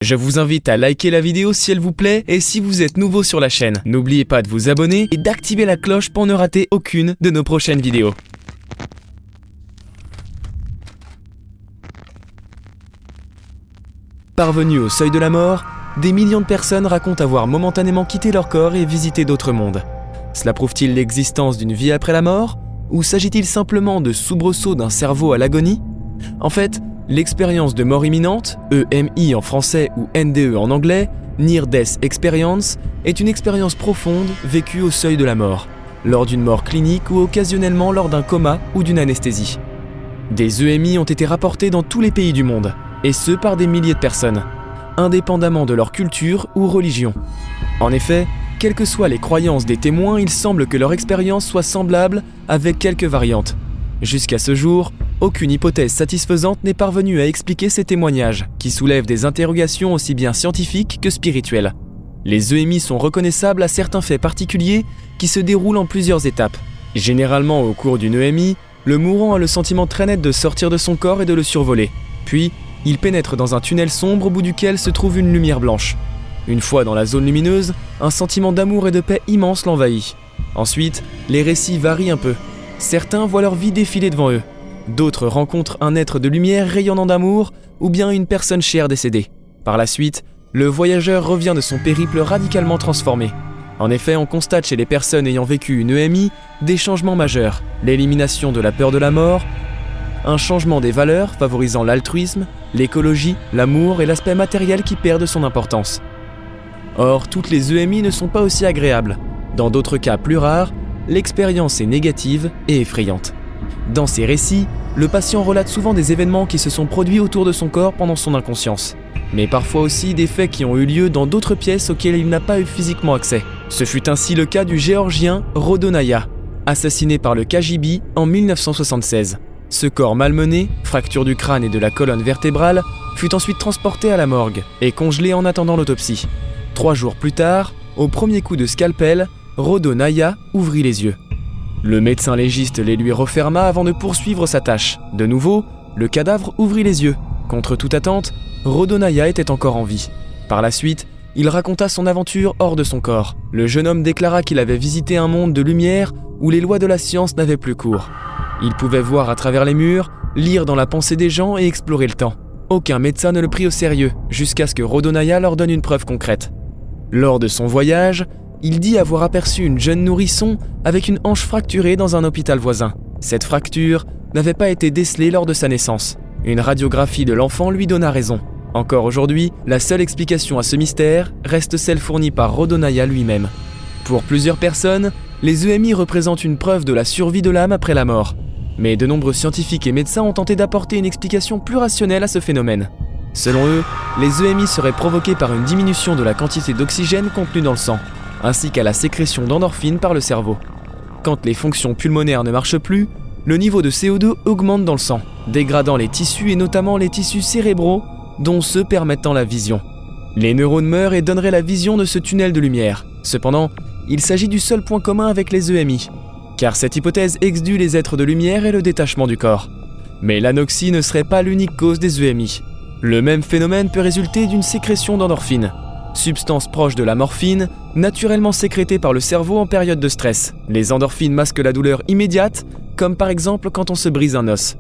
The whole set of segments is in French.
Je vous invite à liker la vidéo si elle vous plaît et si vous êtes nouveau sur la chaîne, n'oubliez pas de vous abonner et d'activer la cloche pour ne rater aucune de nos prochaines vidéos. Parvenus au seuil de la mort, des millions de personnes racontent avoir momentanément quitté leur corps et visité d'autres mondes. Cela prouve-t-il l'existence d'une vie après la mort? Ou s'agit-il simplement de soubresauts d'un cerveau à l'agonie? En fait, l'expérience de mort imminente, EMI en français ou NDE en anglais, Near Death Experience, est une expérience profonde vécue au seuil de la mort, lors d'une mort clinique ou occasionnellement lors d'un coma ou d'une anesthésie. Des EMI ont été rapportés dans tous les pays du monde, et ce par des milliers de personnes, indépendamment de leur culture ou religion. En effet, quelles que soient les croyances des témoins, il semble que leur expérience soit semblable avec quelques variantes. Jusqu'à ce jour, aucune hypothèse satisfaisante n'est parvenue à expliquer ces témoignages, qui soulèvent des interrogations aussi bien scientifiques que spirituelles. Les EMI sont reconnaissables à certains faits particuliers qui se déroulent en plusieurs étapes. Généralement, au cours d'une EMI, le mourant a le sentiment très net de sortir de son corps et de le survoler. Puis, il pénètre dans un tunnel sombre au bout duquel se trouve une lumière blanche. Une fois dans la zone lumineuse, un sentiment d'amour et de paix immense l'envahit. Ensuite, les récits varient un peu. Certains voient leur vie défiler devant eux. D'autres rencontrent un être de lumière rayonnant d'amour ou bien une personne chère décédée. Par la suite, le voyageur revient de son périple radicalement transformé. En effet, on constate chez les personnes ayant vécu une EMI des changements majeurs, l'élimination de la peur de la mort, un changement des valeurs favorisant l'altruisme, l'écologie, l'amour et l'aspect matériel qui perd de son importance. Or, toutes les EMI ne sont pas aussi agréables. Dans d'autres cas plus rares, l'expérience est négative et effrayante. Dans ces récits, le patient relate souvent des événements qui se sont produits autour de son corps pendant son inconscience, mais parfois aussi des faits qui ont eu lieu dans d'autres pièces auxquelles il n'a pas eu physiquement accès. Ce fut ainsi le cas du Géorgien Rodo Naya, assassiné par le KGB en 1976. Ce corps malmené, fracture du crâne et de la colonne vertébrale, fut ensuite transporté à la morgue et congelé en attendant l'autopsie. 3 jours plus tard, au premier coup de scalpel, Rodo Naya ouvrit les yeux. Le médecin légiste les lui referma avant de poursuivre sa tâche. De nouveau, le cadavre ouvrit les yeux. Contre toute attente, Rodo Naya était encore en vie. Par la suite, il raconta son aventure hors de son corps. Le jeune homme déclara qu'il avait visité un monde de lumière où les lois de la science n'avaient plus cours. Il pouvait voir à travers les murs, lire dans la pensée des gens et explorer le temps. Aucun médecin ne le prit au sérieux, jusqu'à ce que Rodo Naya leur donne une preuve concrète. Lors de son voyage, il dit avoir aperçu une jeune nourrisson avec une hanche fracturée dans un hôpital voisin. Cette fracture n'avait pas été décelée lors de sa naissance. Une radiographie de l'enfant lui donna raison. Encore aujourd'hui, la seule explication à ce mystère reste celle fournie par Rodo Naya lui-même. Pour plusieurs personnes, les EMI représentent une preuve de la survie de l'âme après la mort. Mais de nombreux scientifiques et médecins ont tenté d'apporter une explication plus rationnelle à ce phénomène. Selon eux, les EMI seraient provoqués par une diminution de la quantité d'oxygène contenue dans le sang, ainsi qu'à la sécrétion d'endorphines par le cerveau. Quand les fonctions pulmonaires ne marchent plus, le niveau de CO2 augmente dans le sang, dégradant les tissus et notamment les tissus cérébraux, dont ceux permettant la vision. Les neurones meurent et donneraient la vision de ce tunnel de lumière. Cependant, il s'agit du seul point commun avec les EMI, car cette hypothèse exclut les êtres de lumière et le détachement du corps. Mais l'anoxie ne serait pas l'unique cause des EMI. Le même phénomène peut résulter d'une sécrétion d'endorphines, substance proche de la morphine, naturellement sécrétée par le cerveau en période de stress. Les endorphines masquent la douleur immédiate, comme par exemple quand on se brise un os.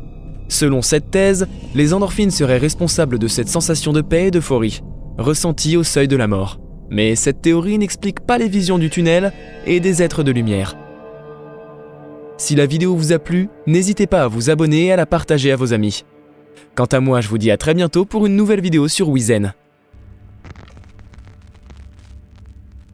Selon cette thèse, les endorphines seraient responsables de cette sensation de paix et d'euphorie, ressentie au seuil de la mort. Mais cette théorie n'explique pas les visions du tunnel et des êtres de lumière. Si la vidéo vous a plu, n'hésitez pas à vous abonner et à la partager à vos amis. Quant à moi, je vous dis à très bientôt pour une nouvelle vidéo sur Wizen.